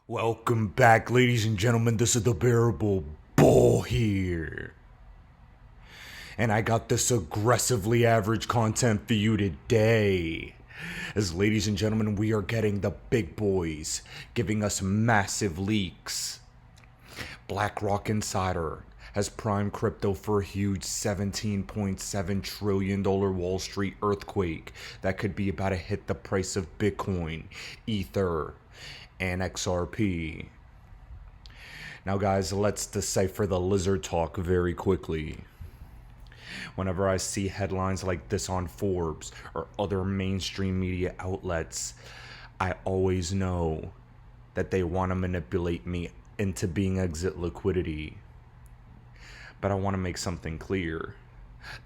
Welcome back, ladies and gentlemen. This is the Bearable Bull here. And I got this aggressively average content for you today. As ladies and gentlemen, we are getting the big boys giving us massive leaks. Blackrock Insider has primed crypto for a huge $17.7 trillion Wall Street earthquake that could be about to hit the price of Bitcoin, Ether, and XRP. Now, guys, let's decipher the lizard talk very quickly. Whenever I see headlines like this on Forbes or other mainstream media outlets, I always know that they want to manipulate me into being exit liquidity. But I want to make something clear.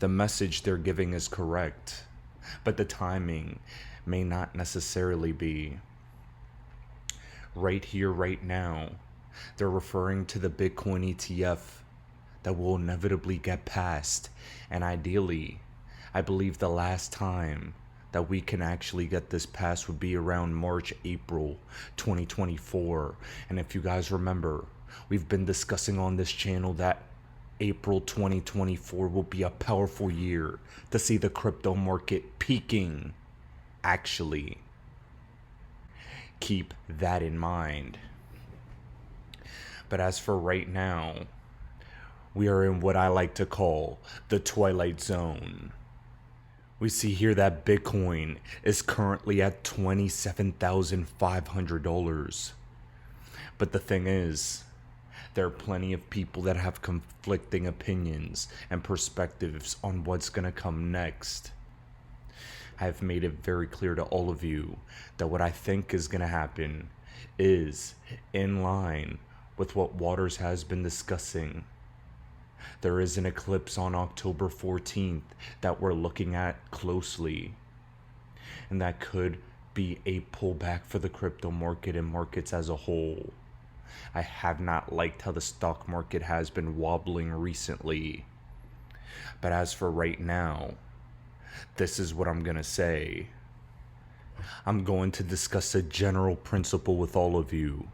The message they're giving is correct, but the timing may not necessarily be. Right here, right now, they're referring to the Bitcoin ETF that will inevitably get passed. And ideally, I believe the last time that we can actually get this passed would be around March, April 2024. And if you guys remember, we've been discussing on this channel that April 2024 will be a powerful year to see the crypto market peaking. Actually, keep that in mind. But as for right now, we are in what I like to call the twilight zone. We see here that Bitcoin is currently at $27,500. But the thing is, there are plenty of people that have conflicting opinions and perspectives on what's gonna come next. I have made it very clear to all of you that what I think is gonna happen is in line with what Waters has been discussing. There is an eclipse on October 14th that we're looking at closely, and that could be a pullback for the crypto market and markets as a whole. I have not liked how the stock market has been wobbling recently, but as for right now, this is what I'm gonna say. I'm going to discuss a general principle with all of you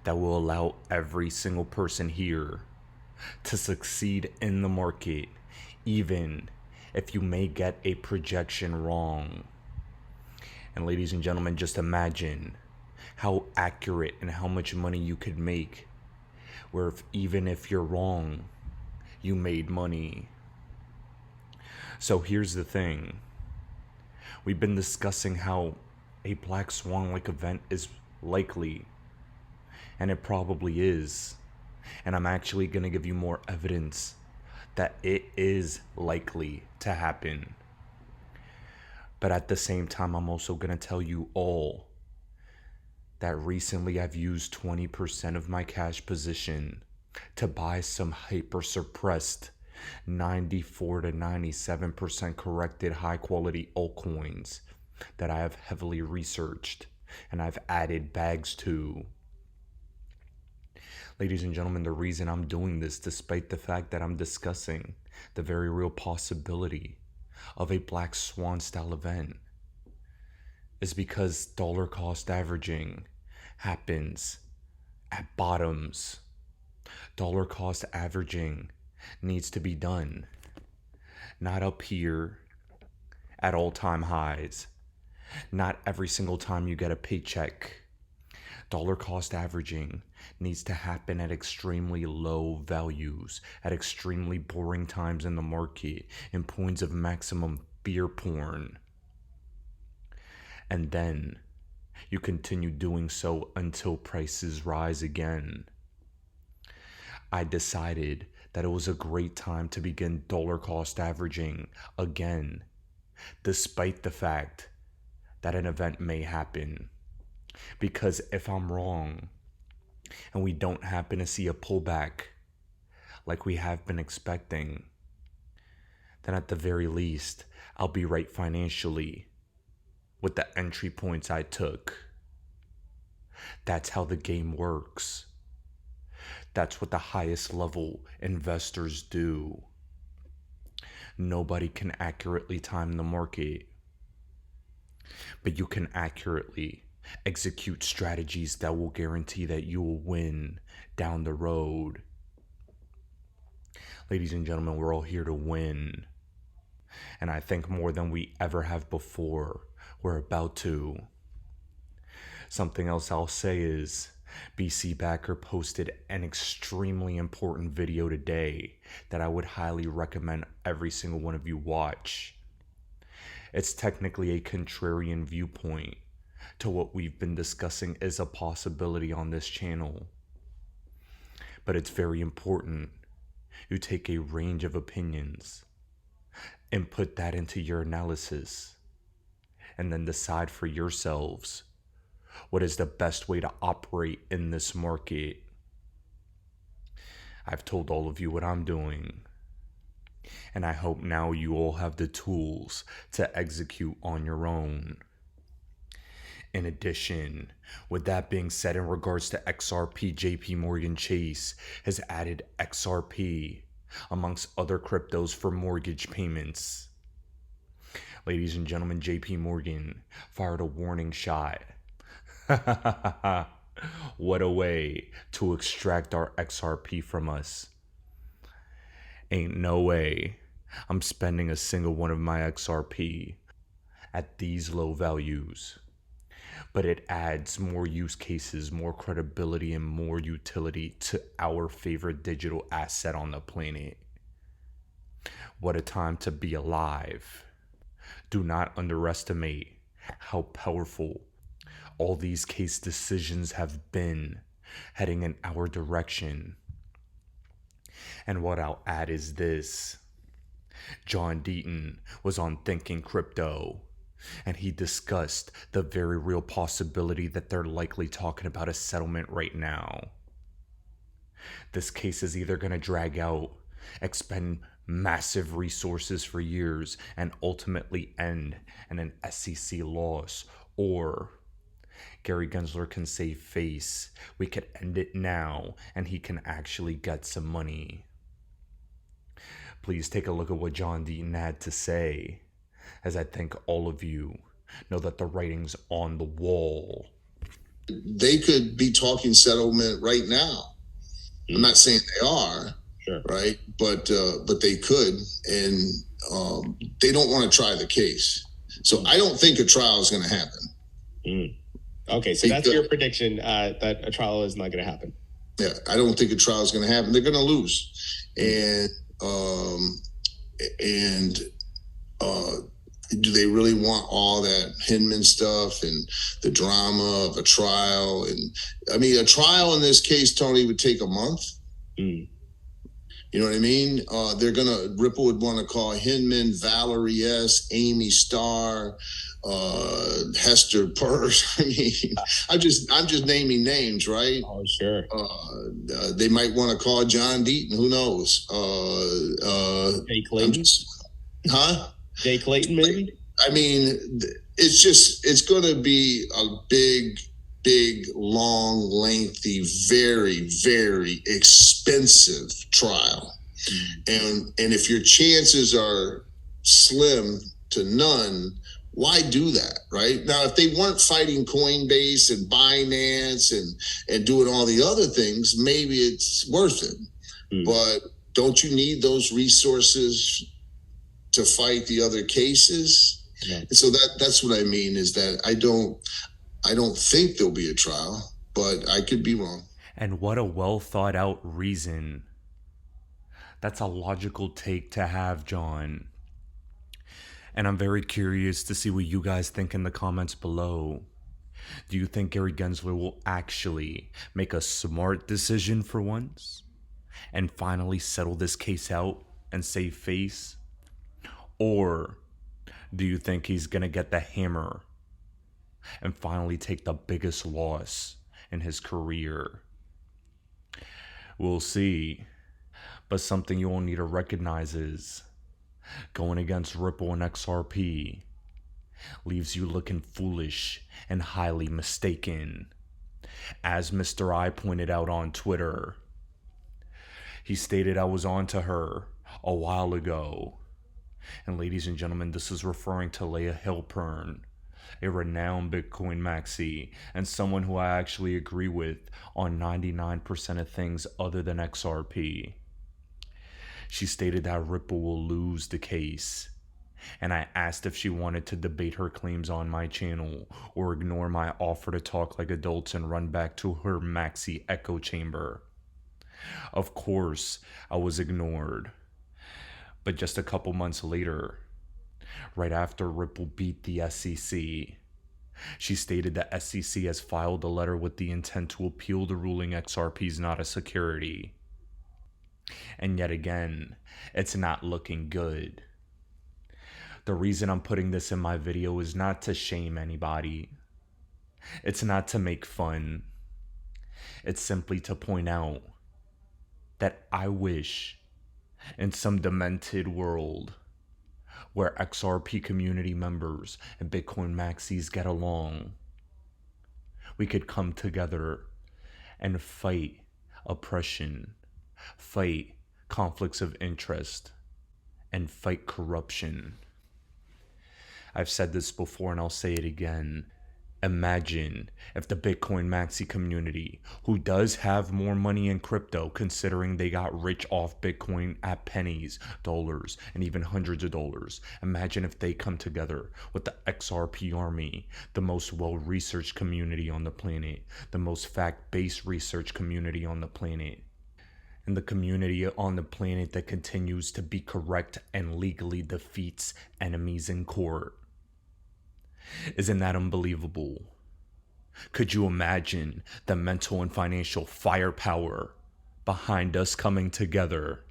that will allow every single person here to succeed in the market, even if you may get a projection wrong. And ladies and gentlemen, just imagine how accurate and how much money you could make, where even if you're wrong, you made money. So here's the thing. We've been discussing how a black swan-like event is likely, and it probably is. And I'm actually going to give you more evidence that it is likely to happen. But at the same time, I'm also going to tell you all that recently I've used 20% of my cash position to buy some hyper suppressed 94 to 97% corrected high quality altcoins that I have heavily researched and I've added bags to. Ladies and gentlemen, the reason I'm doing this, despite the fact that I'm discussing the very real possibility of a black swan style event, is because dollar cost averaging happens at bottoms. Dollar cost averaging needs to be done, not up here at all-time highs, not every single time you get a paycheck. Dollar cost averaging needs to happen at extremely low values, at extremely boring times in the market, in points of maximum fear porn. And then you continue doing so until prices rise again. I decided that it was a great time to begin dollar cost averaging again, despite the fact that an event may happen. Because if I'm wrong and we don't happen to see a pullback like we have been expecting, then at the very least, I'll be right financially with the entry points I took. That's how the game works. That's what the highest level investors do. Nobody can accurately time the market, but you can accurately Execute strategies that will guarantee that you will win down the road. Ladies and gentlemen, we're all here to win. And I think more than we ever have before, we're about to. Something else I'll say is, BC Backer posted an extremely important video today that I would highly recommend every single one of you watch. It's technically a contrarian viewpoint to what we've been discussing as a possibility on this channel. But it's very important you take a range of opinions and put that into your analysis, and then decide for yourselves what is the best way to operate in this market. I've told all of you what I'm doing, and I hope now you all have the tools to execute on your own. In addition, with that being said, in regards to XRP, JP Morgan Chase has added XRP amongst other cryptos for mortgage payments. Ladies and gentlemen, JP Morgan fired a warning shot. What a way to extract our XRP from us. Ain't no way I'm spending a single one of my XRP at these low values. But it adds more use cases, more credibility, and more utility to our favorite digital asset on the planet. What a time to be alive. Do not underestimate how powerful all these case decisions have been heading in our direction. And what I'll add is this. John Deaton was on Thinking Crypto, and he discussed the very real possibility that they're likely talking about a settlement right now. This case is either going to drag out, expend massive resources for years, and ultimately end in an SEC loss, or Gary Gensler can save face. We could end it now, and he can actually get some money. Please take a look at what John Deaton had to say, as I think all of you know that the writing's on the wall. They could be talking settlement right now. I'm not saying they are, sure, right? But they could, and they don't want to try the case. So I don't think a trial is going to happen. Okay, so that's your prediction, that a trial is not going to happen. Yeah, I don't think a trial is going to happen. They're going to lose, and do they really want all that Hinman stuff and the drama of a trial? And I mean, a trial in this case, Tony, would take a month. You know what I mean? Ripple would want to call Hinman, Valerie S., Amy Starr, Hester Peirce. I mean, I'm just naming names, right? Oh, sure. They might want to call John Deaton. Who knows? Jay Clayton? Jay Clayton, maybe? I mean, it's going to be a big, long, lengthy, very, very expensive trial. And if your chances are slim to none, why do that, right? Now, if they weren't fighting Coinbase and Binance and doing all the other things, maybe it's worth it. But don't you need those resources to fight the other cases? Yeah. And so that's what I mean, is that I don't think there'll be a trial, but I could be wrong. And what a well thought out reason. That's a logical take to have, John. And I'm very curious to see what you guys think in the comments below. Do you think Gary Gensler will actually make a smart decision for once and finally settle this case out and save face? Or do you think he's going to get the hammer and finally take the biggest loss in his career? We'll see. But something you all need to recognize is going against Ripple and XRP leaves you looking foolish and highly mistaken. As Mr. I pointed out on Twitter, he stated I was on to her a while ago. And ladies and gentlemen, this is referring to Leah Halpern, a renowned Bitcoin maxi, and someone who I actually agree with on 99% of things other than XRP. She stated that Ripple will lose the case, and I asked if she wanted to debate her claims on my channel or ignore my offer to talk like adults and run back to her maxi echo chamber. Of course, I was ignored. But just a couple months later, right after Ripple beat the SEC, she stated the SEC has filed a letter with the intent to appeal the ruling XRP is not a security. And yet again, it's not looking good. The reason I'm putting this in my video is not to shame anybody. It's not to make fun. It's simply to point out that I wish in some demented world where XRP community members and Bitcoin maxis get along, we could come together and fight oppression, fight conflicts of interest, and fight corruption. I've said this before and I'll say it again. Imagine if the Bitcoin maxi community, who does have more money in crypto considering they got rich off Bitcoin at pennies, dollars, and even hundreds of dollars, imagine if they come together with the XRP army, the most well-researched community on the planet, the most fact-based research community on the planet, and the community on the planet that continues to be correct and legally defeats enemies in court. Isn't that unbelievable? Could you imagine the mental and financial firepower behind us coming together?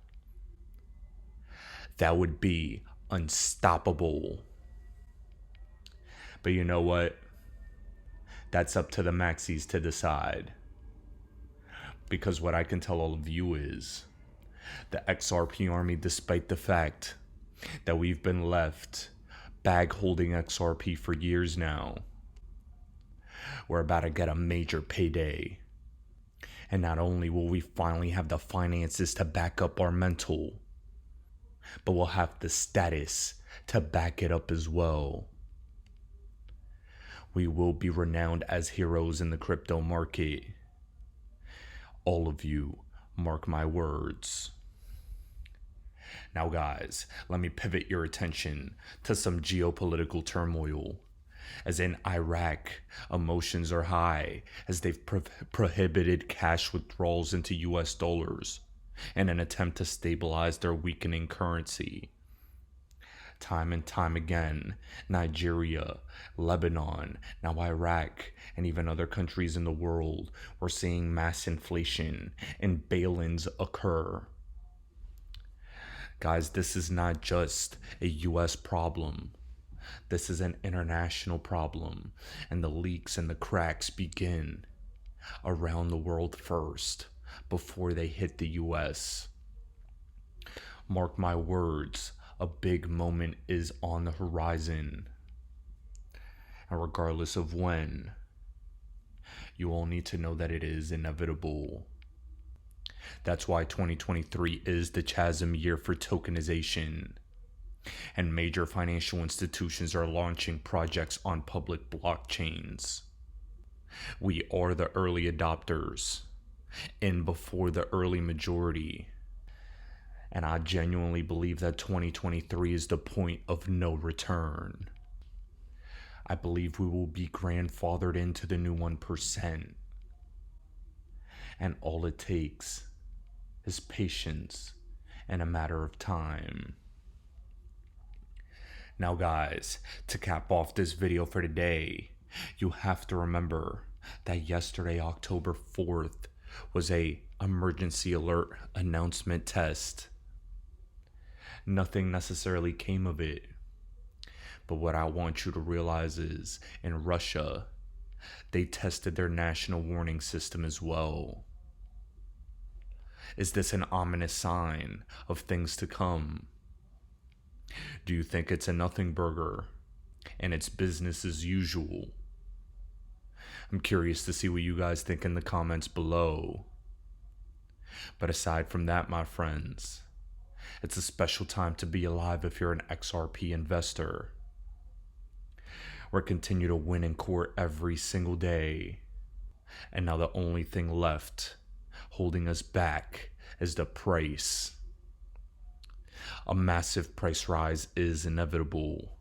That would be unstoppable. But you know what? That's up to the maxis to decide. Because what I can tell all of you is the XRP army, despite the fact that we've been left bag holding XRP for years now, we're about to get a major payday. And not only will we finally have the finances to back up our mental, but we'll have the status to back it up as well. We will be renowned as heroes in the crypto market. All of you, mark my words. Now guys, let me pivot your attention to some geopolitical turmoil. As in Iraq, emotions are high as they've prohibited cash withdrawals into US dollars in an attempt to stabilize their weakening currency. Time and time again, Nigeria, Lebanon, now Iraq, and even other countries in the world, we're seeing mass inflation and bail-ins occur. Guys, this is not just a US problem. This is an international problem, and the leaks and the cracks begin around the world first before they hit the US. Mark my words, a big moment is on the horizon. And regardless of when, you all need to know that it is inevitable. That's why 2023 is the chasm year for tokenization. And major financial institutions are launching projects on public blockchains. We are the early adopters, in before the early majority. And I genuinely believe that 2023 is the point of no return. I believe we will be grandfathered into the new 1%. And all it takes is patience and a matter of time. Now guys, to cap off this video for today, you have to remember that yesterday, October 4th, was a emergency alert announcement test. Nothing necessarily came of it. But what I want you to realize is, in Russia, they tested their national warning system as well. Is this an ominous sign of things to come? Do you think it's a nothing burger and it's business as usual? I'm curious to see what you guys think in the comments below. But aside from that, my friends, it's a special time to be alive if you're an XRP investor. or continue to win in court every single day. And now the only thing left holding us back is the price. A massive price rise is inevitable.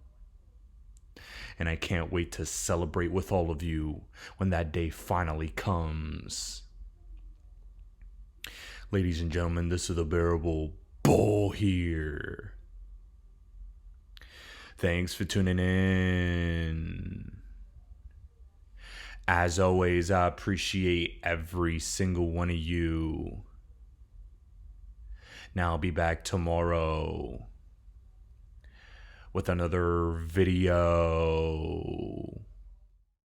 And I can't wait to celebrate with all of you when that day finally comes. Ladies and gentlemen, this is the Bearable Bull here. Thanks for tuning in. As always, I appreciate every single one of you. Now I'll be back tomorrow with another video.